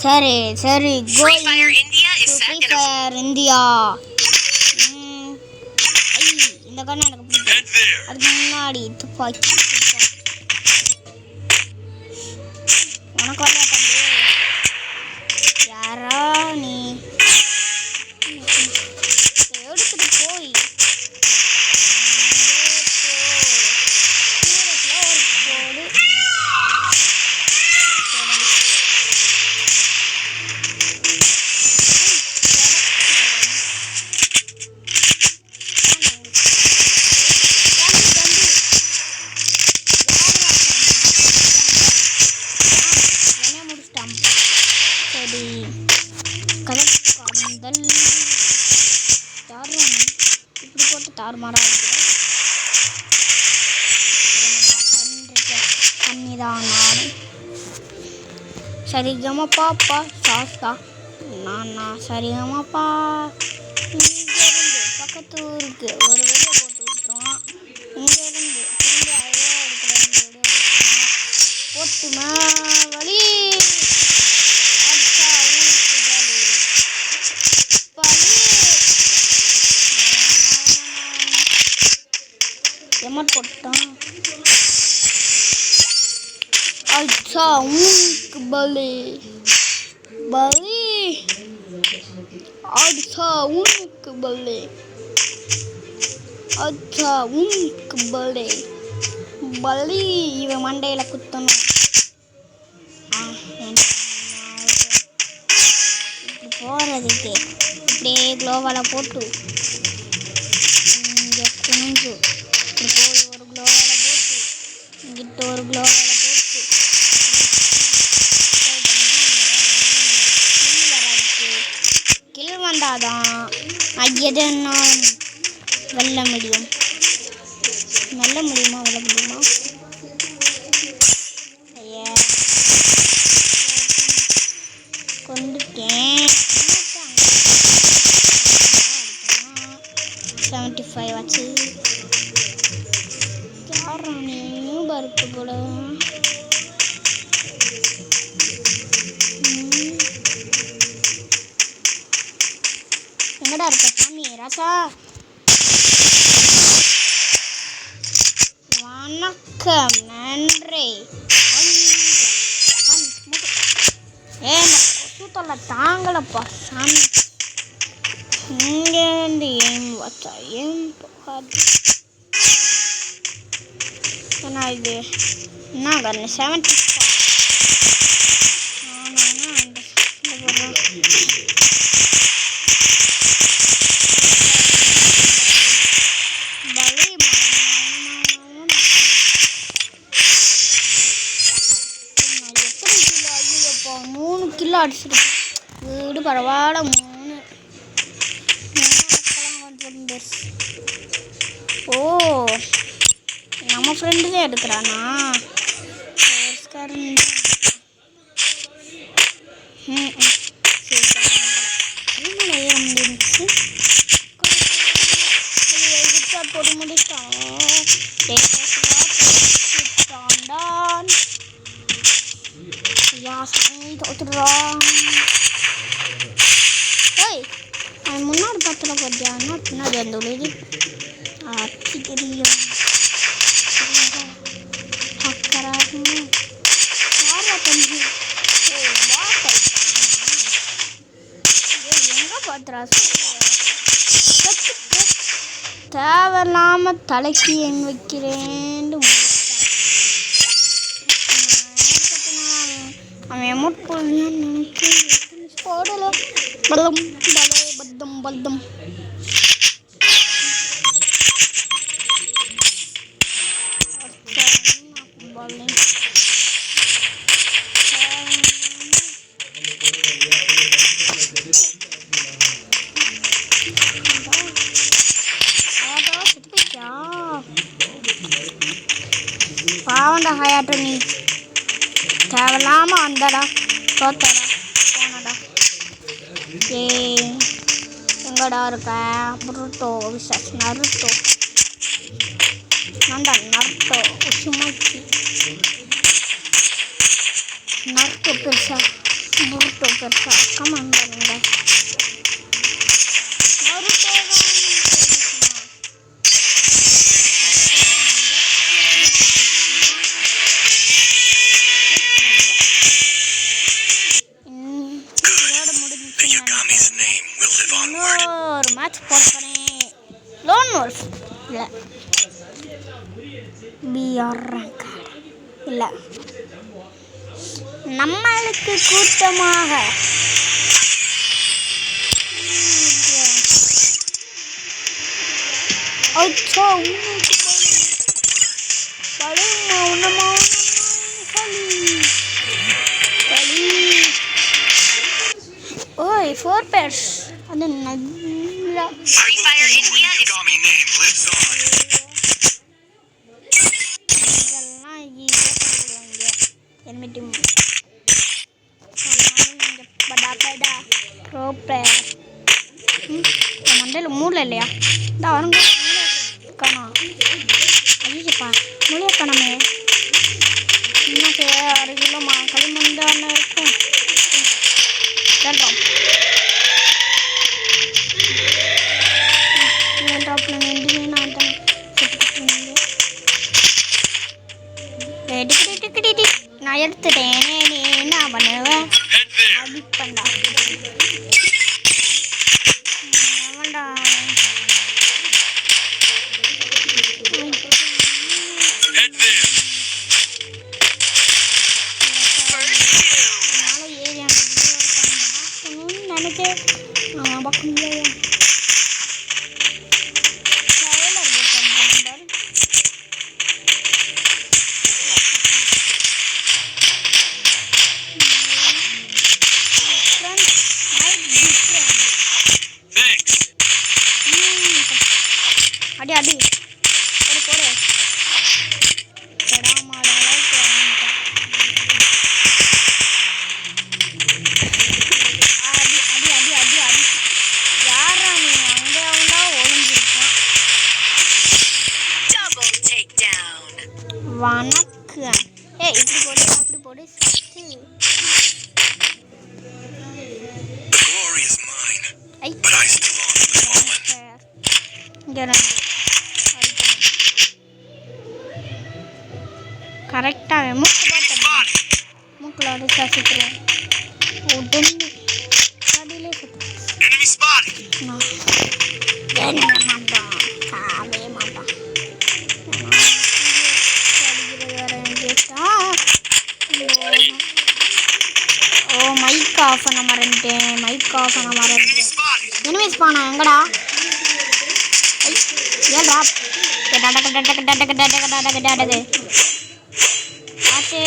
சரி சரி Free Fire India இந்த கண்ணு எனக்கு பிடிக்கும். அதுக்கு முன்னாடி துப்பாக்கி உனக்கு வரலையா தம்பி? யாரா நீ எடுத்துட்டு போய் இப்படி போட்டு தாறுமாறா பண்ணிதான் சரிகமப்பா சாஸ்தா நானா சரிகமப்பா. இங்கேருந்து பக்கத்து ஊருக்கு ஒரு வீடியோ போட்டு விட்டுருவோம். இங்கேருந்து திரும்பி அதே இடத்துல இருந்து வீடியோ போட்டுமா வழி எமட் போட்டான். अच्छा उनक बले अच्छा उनक बले बलि இவன் மண்டையில குத்தணும். இப்படி போறதுக்கு இப்படியே குளோவால போட்டு இங்கே குனிஞ்சு இப்படி போய் ஒரு குளோவால போட்டு இங்கிட்ட ஒரு குளோவால போட்டு கில் வந்தாதான் நான் எதுன்னா வெல்ல முடியுமா கொண்டுட்டேன். 75 ஆச்சு. யாரானே பருக்கு போல எங்கடா இருக்க சாமி ராசா? வணக்கம் நன்றி. சூத்தல்ல தாங்கலப்பா சாமி. இங்கேருந்து ஏன் வச்சா ஏன் போகாது? என்ன இது என்ன கண்ணு 75 கிலோ அடிச்சிருக்கு. வீடு பரவாயில்ல 3 ஓ நம்ம ஃப்ரெண்டு தான் எடுக்கிறானா? போட முடித்தான் முன்னாடி பத்திர போட்டியான்னா பின்னாடி அந்த உலகி அச்சு தெரியும். எங்க பாத்திரா தேவையில்லாம தலைக்கு என் வைக்கிறேன். அவன் எமௌண்ட் போடலான்னு நினைச்சு போடல. பல்லம் பல்லம் பல்லம் பாவண்டா ஹயாட்டோ நீ தேவையில்லாம வந்தடா தோத்தடா போனடா. எங்கடா இருக்க புருட்டோ விசாஸ் நருட்டோ நண்டா நருட்டோ உசுமாச்சி பெருசா புருட்டோ பெருசா கமெண்ட் பண்ணுங்க. இன்னொரு மேட்ச் போடுறேன். லோன் வால்ஃப் இல்லை, பிஆர் ரேங்க் இல்லை, நம்மளுக்கு கூட்டமாக ஓய் 4 pairs அது நல்லா இதெல்லாம் ஈஸியாக என்ன டீம் படா ப்ரோ பிளேயர். மண்டையில் மூளை இல்லையா? இந்த அவனுங்க காணா ஐயப்பா மொழியா காணாமே. என்ன செய்ய 6 கிலோ களிமண் தானே இருக்கும். ட்ராப்ல நின்று நான் தான் நான் எடுத்துட்டேன். நீ என்ன பண்ணுவேன்? அடிப்பண்டா அவன்டா. நினைக்க நான் பார்க்க முடியாது. அடி அடி ஒரு போடு மாடால அடி அடி அடி அடி அடி. யாரா நீ? அங்கே அவன்டா ஒளிஞ்சிருக்கான். வணக்கம். இப்படி போடு அப்படி போடு சத்து. இங்கே கரெக்டாக மூக்கில் வந்து சசிக்கிறேன். உடனே கடையிலே மாட்டான் சாவே மாட்டான். ஓ மைக் ஆஃப் பண்ண மறந்துட்டேன். எனிமீஸ் பானா எங்கடா? ஏன்டா ஆச்சு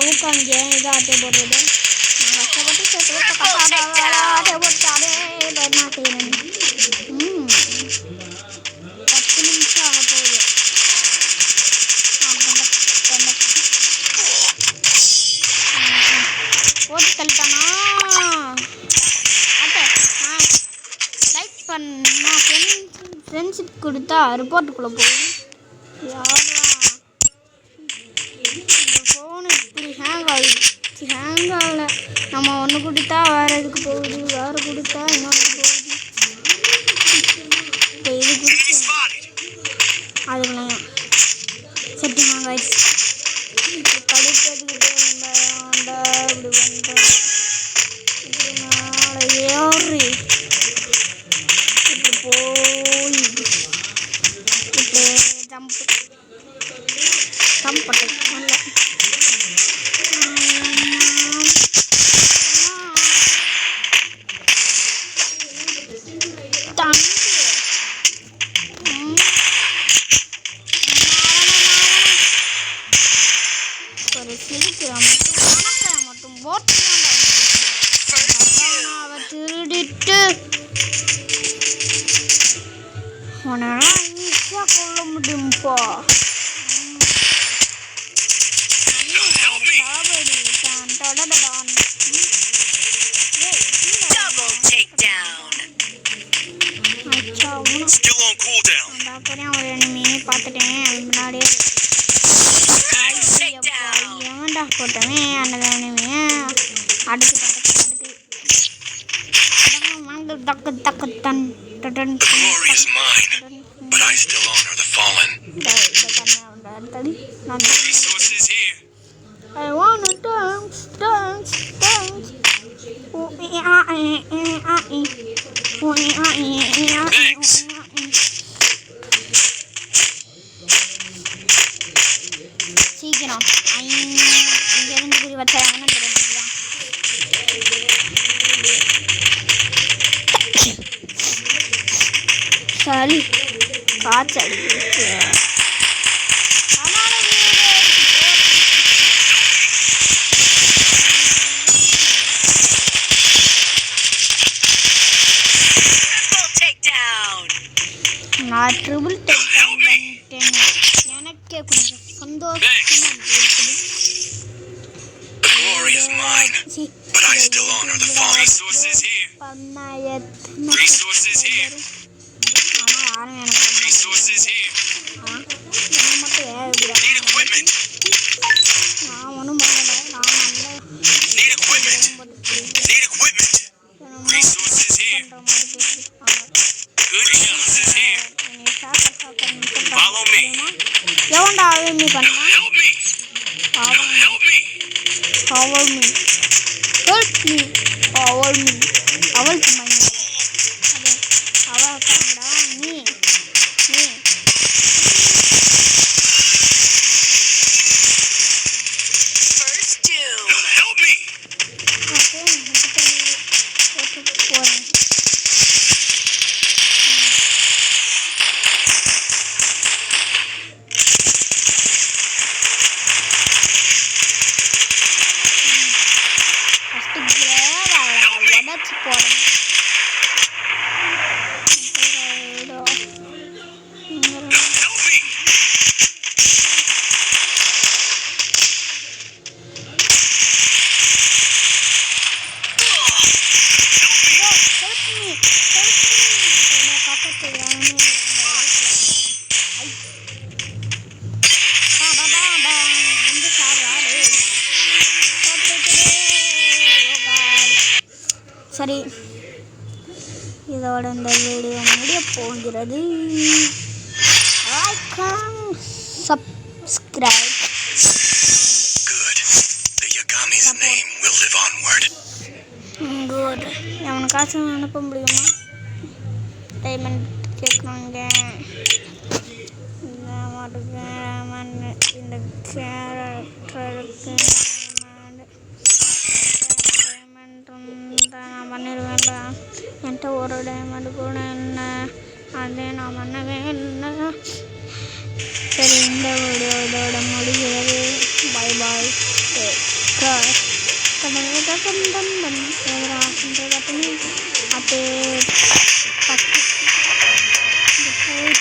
ஊக்காங்க இது ஆட்டை போடுறது. நான் கஷ்டப்பட்டு ஆட்டை போட்டாடே என்ன செய்யணும். 10 நிமிஷம் ஆக போகுது. போட்டு தள்ளிட்டானா ஆட்டை. லைக் பண்ணா ஃப்ரெண்ட்ஷிப் கொடுத்தா ரிப்போர்ட்டுக்குள்ளே போகுது. யாரா ஹேங் ஆகலை. நம்ம ஒன்று கொடுத்தா வேறு எதுக்கு போகுது, வேறு கொடுத்தா இன்னொன்று போகுது. இப்போ இது கொடுத்து அதுக்குள்ளேயா செட்டு ஹேங் ஆயிடுச்சு. இப்போ கடுப்பதுக்கிட்டே வேண்டாண்டா இப்படி வந்தோம். இப்படி மேலே ஏறி இப்படி போய் இப்படி ஜம்ப் பண்ண நல்லா ஒரு சிரிக்கிறான் மட்டும் போட்டு அவ திருடிட்டு உன்னால ஈஸியாக கொள்ள முடியும்ப்பா. தெரியும் ஒரு எனிமி பார்த்துட்டேன் அது முன்னாடியே. ஏன்டா போட்டவே அந்த எனிமியை அடுத்து தக்கு தக்கு தன் டன் I wanna dance. சீக்கிரம் இங்கிருந்து குறி வச்சாங்கன்னு தெரியுமா? சளி காய்ச்சல் நான் ட்ரிபிள் டேக் பண்ணிட்டேன். எனக்கே கொஞ்சம் சந்தோஷமா நான் ஒன்றும் பண்ணல. எவன்டா நீ பண்ண அவள் காண்டா நீ சரி, இதோட இந்த வீடியோ முடிய போகிறது. Like and subscribe. குட். எவனுக்காச்சும் அனுப்ப முடியுமா? டைமண்ட் கேட்குறாங்க. இந்த கேரக்டருக்கு நான் பண்ணிடுவேன்ல. என்கிட்ட ஒரு டைமண்ட் கூட என்ன, அதே நான் பண்ணவே இல்லை. சரி, இந்த வீடியோ இதோட முடிகிறது. பாய் பாய். அப்பே